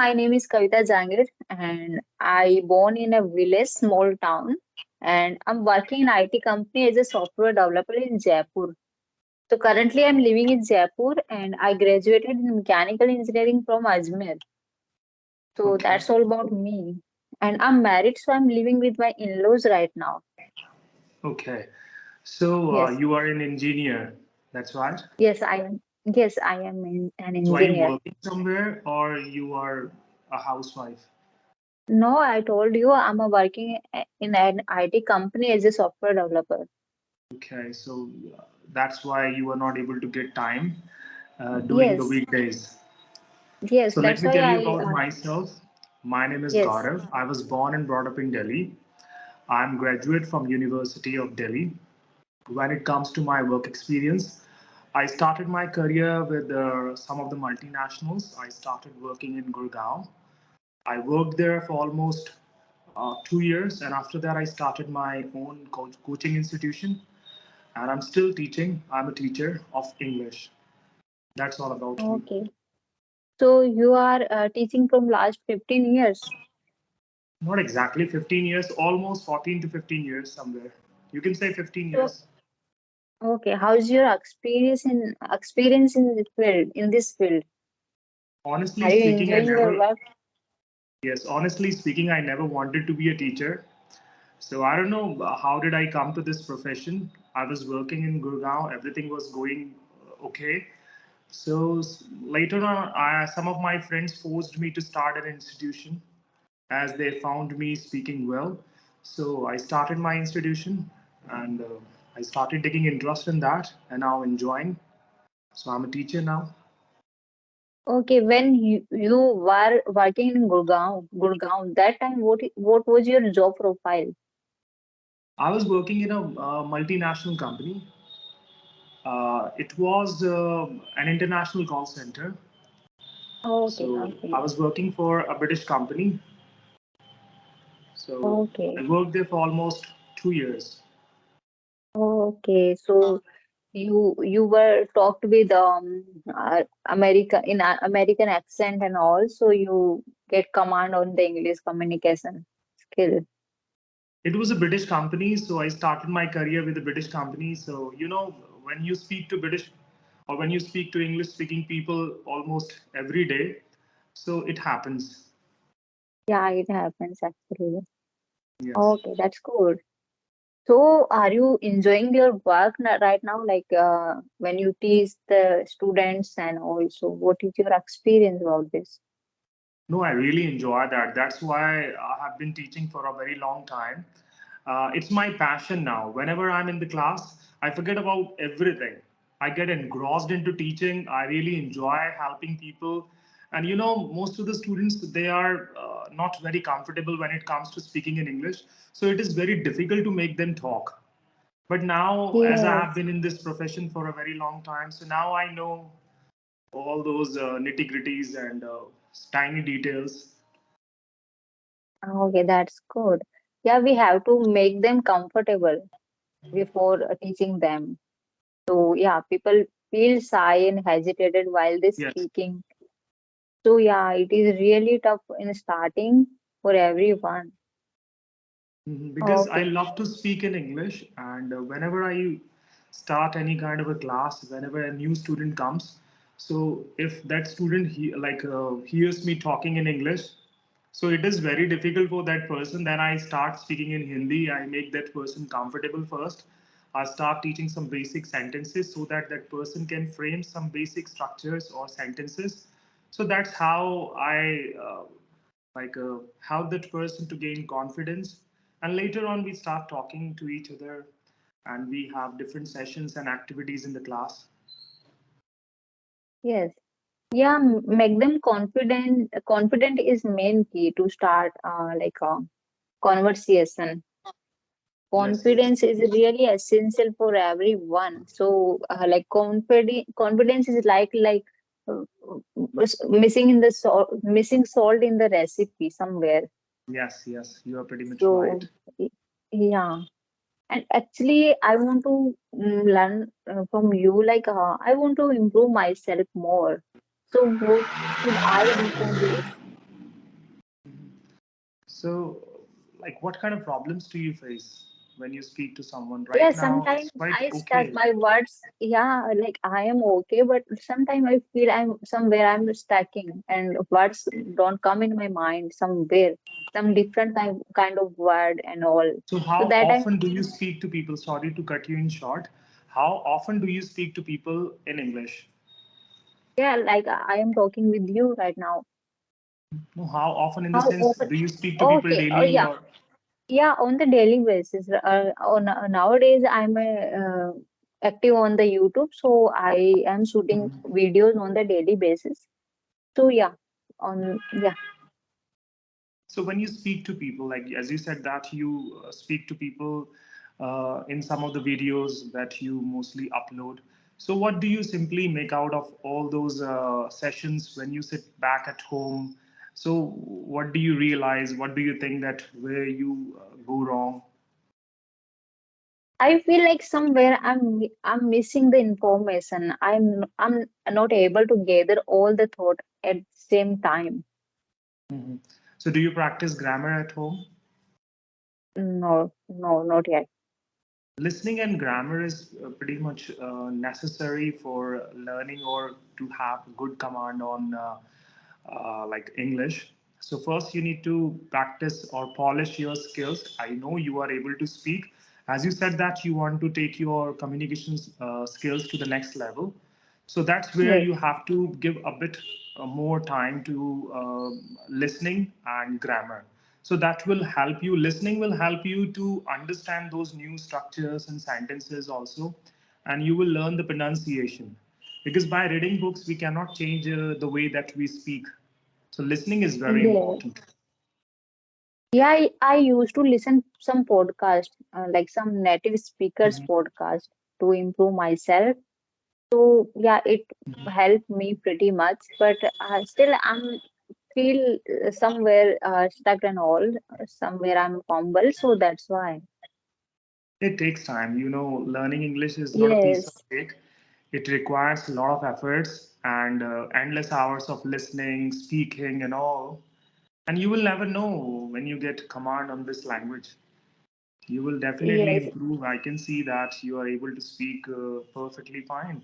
My name is Kavita Jangir, and I born in a village, small town, and I'm working in IT company as a software developer in Jaipur. So currently, I'm living in Jaipur, and I graduated in mechanical engineering from Ajmer. So Okay. that's all about me. And I'm married, so I'm living with my in-laws right now. Okay. So Yes, you are an engineer. That's right. yes, I am. Yes, I am an So are you engineer. working somewhere or you are a housewife? No, I told you I'm a working in an IT company as a software developer. Okay. So that's why you are not able to get time during the Yes, weekdays. yes, So let that's me why tell you I about myself. My name is yes. Gaurav. I was born and brought up in Delhi. I'm graduate from University of Delhi. When it comes to my work experience, I started my career with some of the multinationals. I started working in Gurgaon. I worked there for almost 2 years, and after that, I started my own coaching institution, and I'm still teaching. I'm a teacher of English. That's all about me. Okay. So you are teaching from last 15 years. Not exactly 15 years, almost 14 to 15 years somewhere. You can say 15 So years. okay, how's your experience in the field in this field? Honestly Are you speaking, I enjoying your never, work? yes, honestly speaking, I never wanted to be a teacher. So I don't know how did I come to this profession. I was working in Gurgaon, everything was going okay. So later on, some of my friends forced me to start an institution as they found me speaking well. So I started my institution and I started taking interest in that and now enjoying. So I'm a teacher now. Okay, when you were working in Gurgaon, that time what was your job profile? I was working in a multinational company. It was an international call center. Okay, So I okay, was working for a British company. So I okay, worked there for almost 2 years. okay. So you were talked with American accent and all, so you get command on the English communication skill. It was a British company, so I started my career with a British company. So, when you speak to British or when you speak to English speaking people almost every day, so it happens. Yeah, it happens actually. Yes. Okay, that's good. So, are you enjoying your work right now? Like when you teach the students, and also, what is your experience about this? No, I really enjoy that. That's why I have been teaching for a very long time. It's my passion now. Whenever I'm in the class, I forget about everything. I get engrossed into teaching. I really enjoy helping people. And most of the students, they are not very comfortable when it comes to speaking in English. So it is very difficult to make them talk. But now, as I have Yes. been in this profession for a very long time, so now I know all those nitty gritties and tiny details. Okay, that's good. Yeah, we have to make them comfortable before teaching them. So, yeah, people feel shy and hesitated while they Yes. speaking. So, yeah, it is really tough in starting for everyone. Because I Okay. love to speak in English, and whenever I start any kind of a class, whenever a new student comes, so if that student hears me talking in English, so it is very difficult for that person. Then I start speaking in Hindi. I make that person comfortable first. I start teaching some basic sentences so that that person can frame some basic structures or sentences. So that's how I help that person to gain confidence. And later on, we start talking to each other and we have different sessions and activities in the class. Yes. Yeah, make them confident. Confident is main key to start like a conversation. Yes, yes. Confidence is really essential for everyone. So, like confidence is like uh, missing salt in the recipe somewhere. Yes, yes, you are pretty much right. So, y- yeah. And actually, I want to learn from you. Like, I want to improve myself more. So, what should I do for this? So, like, what kind of problems do you face when you speak to someone? Yeah, Right now, sometimes it's quite I stuck okay. my words. Yeah, like I am okay, but sometimes I feel I'm stacking and words don't come in my mind somewhere, some different kind of word and all. So, So how that I'm often do you speak to people? Sorry to cut you in short. How often do you speak to people in English? yeah, like I am talking with you right now. No, how often in the How sense often? do you speak to people Okay. Oh daily yeah. or? Yeah, on the daily basis. Nowadays, I'm active on the YouTube, so I am shooting Mhm. videos on the daily basis. So yeah, on yeah, So when you speak to people, like as you said that you speak to people in some of the videos that you mostly upload. So what do you simply make out of all those sessions when you sit back at home? So what do you realize? What do you think that where you go wrong? I feel like somewhere I'm missing the information. I'm not able to gather all the thought at the same time. Mhm. So do you practice grammar at home? No, no, not yet. Listening and grammar is pretty much necessary for learning or to have good command on like English. So first you need to practice or polish your skills. I know you are able to speak. As you said that you want to take your communications skills to the next level. So that's where Yes, you have to give a bit more time to listening and grammar. So that will help you. Listening will help you to understand those new structures and sentences also, and you will learn the pronunciation. Because by reading books, we cannot change the way that we speak. So listening is very yes. important. Yeah, I used to listen some podcast, like some native speakers Mhm. podcast to improve myself. So yeah, it helped me pretty much, but still I'm feel somewhere stuck and all, somewhere I'm fumble. So that's why. It takes time. You know, learning English is not a piece of Yes, cake. It requires a lot of efforts and endless hours of listening, speaking, and all. And you will never know when you get command on this language. You will definitely yes, improve. I can see that you are able to speak perfectly fine.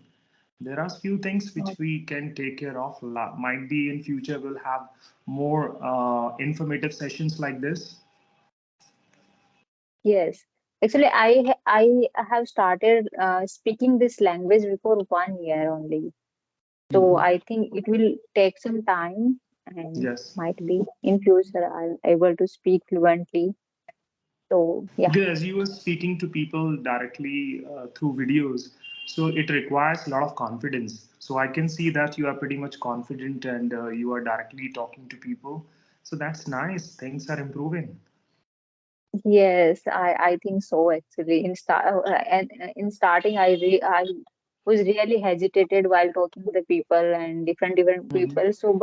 There are few things which uh, we can take care of. Might be in future we'll have more informative sessions like this. yes. Actually, I have started speaking this language before 1 year only. So Mhm. I think it will take some time, and Yes. might be in future I'm able to speak fluently. So yeah, Because as you were speaking to people directly through videos, so it requires a lot of confidence. So I can see that you are pretty much confident and you are directly talking to people. So that's nice. Things are improving. yes, I think so actually. In starting, I was really hesitated while talking to the people and different Mhm. people. So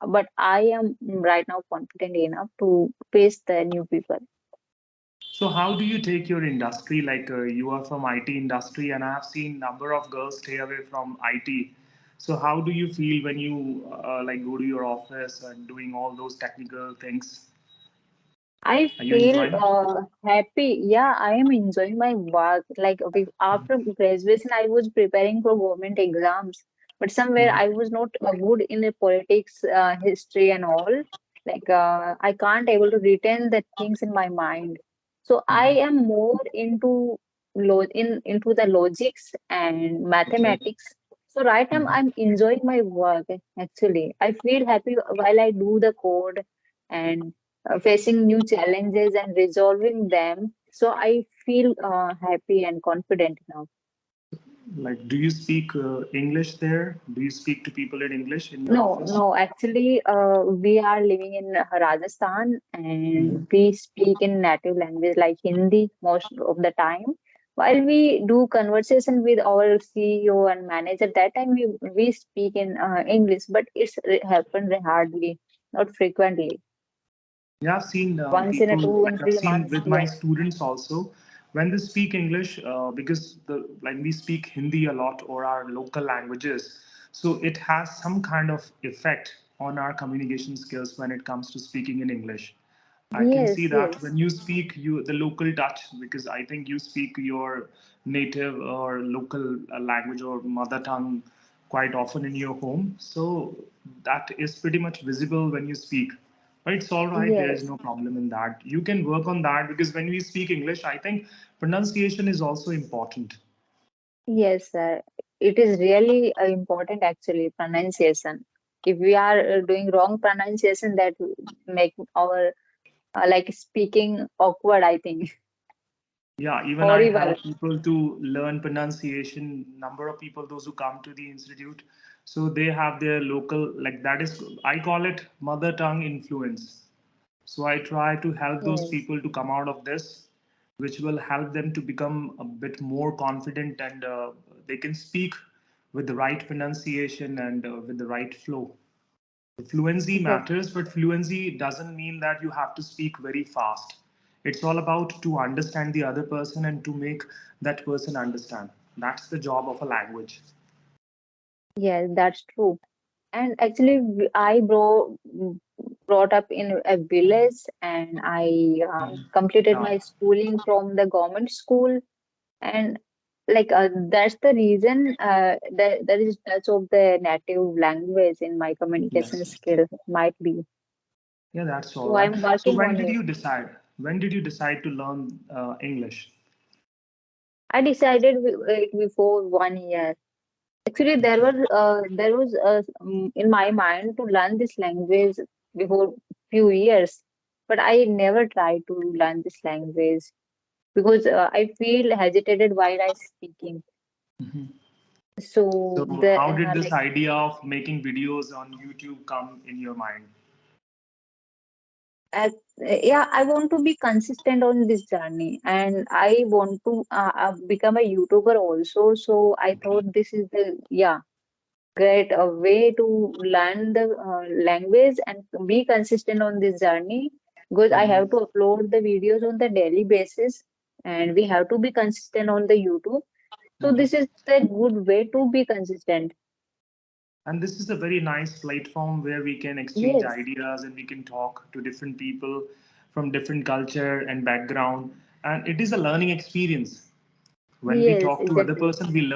but I am right now confident enough to face the new people. So how do you take your industry? Like you are from IT industry, and I have seen number of girls stay away from IT. So how do you feel when you like go to your office and doing all those technical things? I Are you feel enjoying? happy. Yeah, I am enjoying my work. Like after graduation, I was preparing for government exams, but somewhere Mhm. I was not good in the politics, history, and all. Like I can't able to retain the things in my mind. So I Mhm. am more into into the logics and Okay. mathematics. So right now Mhm. I'm enjoying my work actually. I feel happy while I do the code and facing new challenges and resolving them. So I feel happy and confident now. Like, do you speak English there? Do you speak to people in English in your No, office? no, actually, we are living in Rajasthan and Mhm. we speak in native language like Hindi most of the time. While we do conversation with our CEO and manager, that time we speak in English, but it's happened hardly, not frequently. Yeah, I've seen Once in a people, two like and I've three seen months. with my Yes. students also, when they speak English, because the like we speak Hindi a lot or our local languages, so it has some kind of effect on our communication skills when it comes to speaking in English. I can see Yes, that yes, when you speak you the local touch, because I think you speak your native or local language or mother tongue quite often in your home. So that is pretty much visible when you speak. But it's all right. There is yes, no problem in that. You can work on that, because when we speak English, I think pronunciation is also important. yes, sir. It is really important actually, pronunciation. If we are doing wrong pronunciation, that will make our like speaking awkward, I think. Yeah, even I Horrible. help people to learn pronunciation. Number of people, those who come to the institute, so they have their local, like that is, I call it mother tongue influence. So I try to help those Yes, people to come out of this, which will help them to become a bit more confident, and they can speak with the right pronunciation and with the right flow. Fluency yes, matters, but fluency doesn't mean that you have to speak very fast. It's all about to understand the other person and to make that person understand. That's the job of a language. yes, that's true. And actually, brought up in a village, and I completed Yeah. my schooling from the government school. And like that's the reason that there is touch of the native language in my communication Yes. skill might be. Yeah, that's all So right. I'm So working when on did it. you decide? When did you decide to learn English? I decided it before 1 year. Actually, there was in my mind to learn this language before few years, but I never tried to learn this language because I feel hesitated while I speaking. Mhm. So So the how did this like idea of making videos on YouTube come in your mind? yeah, I want to be consistent on this journey, and I want to become a YouTuber also. So I thought this is the great a way to learn the language and be consistent on this journey, because I Mhm. have to upload the videos on the daily basis, and we have to be consistent on the YouTube. So Mhm. this is the good way to be consistent. And this is a very nice platform where we can exchange Yes, ideas and we can talk to different people from different culture and background. And it is a learning experience. When we yes, talk to other exactly. person, we learn